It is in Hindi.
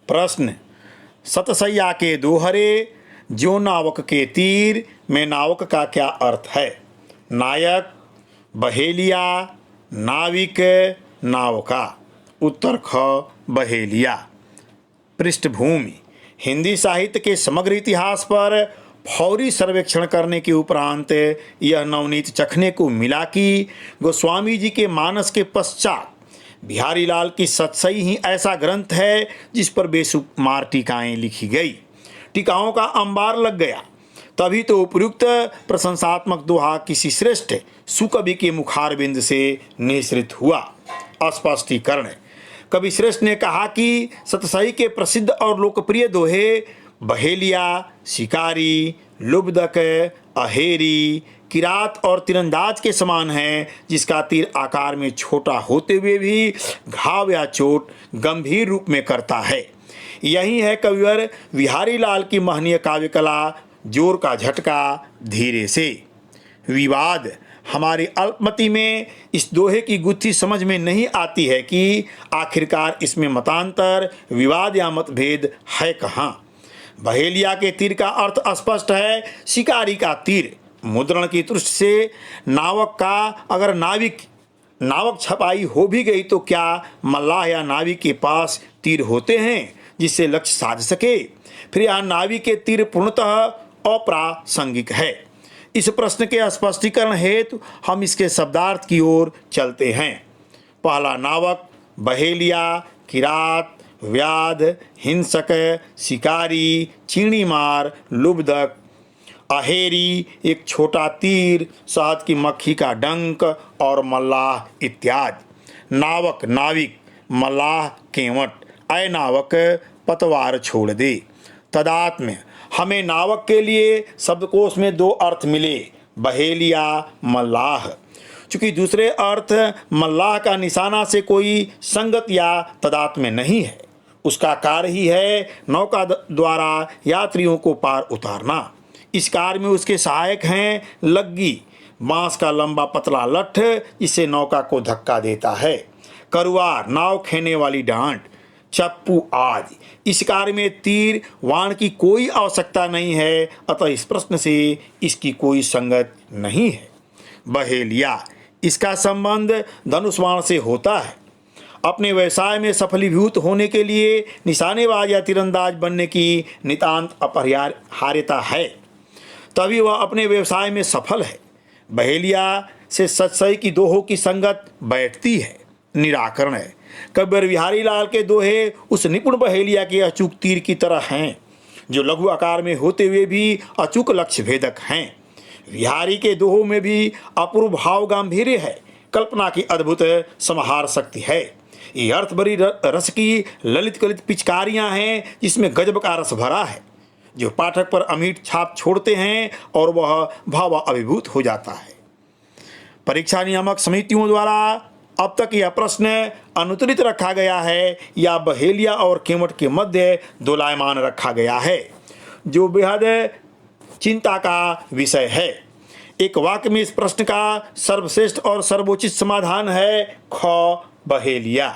प्रश्न, सतसैया के दोहरे जो नावक के तीर में नावक का क्या अर्थ है? नायक, बहेलिया, नाविक, नावका। उत्तर ख, बहेलिया। पृष्ठभूमि, हिंदी साहित्य के समग्र इतिहास पर फौरी सर्वेक्षण करने के उपरांत यह नवनीत चखने को मिला कि गोस्वामी जी के मानस के पश्चात बिहारी लाल की सतसई ही ऐसा ग्रंथ है जिस पर बेशुमार टीकाएं लिखी गई। टीकाओं का अंबार लग गया। तभी तो उपयुक्त प्रशंसात्मक दोहा किसी श्रेष्ठ सुकवि के मुखारबिंद से निःसृत हुआ। स्पष्टीकरण, कवि श्रेष्ठ ने कहा कि सतसई के प्रसिद्ध और लोकप्रिय दोहे बहेलिया, शिकारी, लुब्धक, अहेरी, किरात और तीरंदाज के समान है, जिसका तीर आकार में छोटा होते हुए भी घाव या चोट गंभीर रूप में करता है। यही है कविवर बिहारी लाल की महनीय काव्य कला, जोर का झटका धीरे से। विवाद, हमारी अल्पमति में इस दोहे की गुत्थी समझ में नहीं आती है कि आखिरकार इसमें मतांतर, विवाद या मतभेद है कहाँ। बहेलिया के तीर का अर्थ स्पष्ट है, शिकारी का तीर। मुद्रण की दृष्टि से नावक का अगर नावक छपाई हो भी गई तो क्या मल्लाह या नाविक के पास तीर होते हैं जिससे लक्ष्य साध सके? फिर यहाँ नाविक के तीर पूर्णतः अप्रासंगिक है। इस प्रश्न के स्पष्टीकरण हेतु हम इसके शब्दार्थ की ओर चलते हैं। पहला, नावक, बहेलिया, किरात, व्याध, हिंसक, शिकारी, चीणीमार, लुब्धक। अहेरी, एक छोटा तीर, शहद की मक्खी का डंक और मल्लाह इत्यादि। नावक, नाविक, मल्लाह, केवट। अनावक, पतवार छोड़ दे। तदात्म्य, हमें नावक के लिए शब्दकोश में दो अर्थ मिले, बहेलिया, मल्लाह। चूंकि दूसरे अर्थ मल्लाह का निशाना से कोई संगत या तदात्म्य नहीं है, उसका कार्य ही है नौका द्वारा यात्रियों को पार उतारना। इस कार्य में उसके सहायक हैं लग्गी, बांस का लंबा पतला लठ जिससे नौका को धक्का देता है, करुआर, नाव खेने वाली डांट, चप्पू आदि। इस कार्य में तीर वाण की कोई आवश्यकता नहीं है, अतः इस प्रश्न से इसकी कोई संगत नहीं है। बहेलिया, इसका संबंध धनुष बाण से होता है। अपने व्यवसाय में सफलीभूत होने के लिए निशानेबाज या तीरंदाज बनने की नितांत अपरिहार्यता है, तभी वह अपने व्यवसाय में सफल है। बहेलिया से सतसई की दोहों की संगत बैठती है। निराकरण है, कविवर बिहारी लाल के दोहे उस निपुण बहेलिया के अचूक तीर की तरह हैं, जो लघु आकार में होते हुए भी अचूक लक्ष्य भेदक हैं। बिहारी के दोहों में भी अपूर्व भाव गांधीर्य है, कल्पना की अद्भुत समाहार शक्ति है। ये अर्थ भरी रस की ललित कलित पिचकारियां हैं, जिसमें गजब का रस भरा है, जो पाठक पर अमिट छाप छोड़ते हैं और वह भाव अभिभूत हो जाता है। परीक्षा नियामक समितियों द्वारा अब तक यह प्रश्न अनुत्तरित रखा गया है या बहेलिया और केवट के मध्य दोलायमान रखा गया है, जो बेहद चिंता का विषय है। एक वाक्य में इस प्रश्न का सर्वश्रेष्ठ और सर्वोचित समाधान है ख, बहेलिया।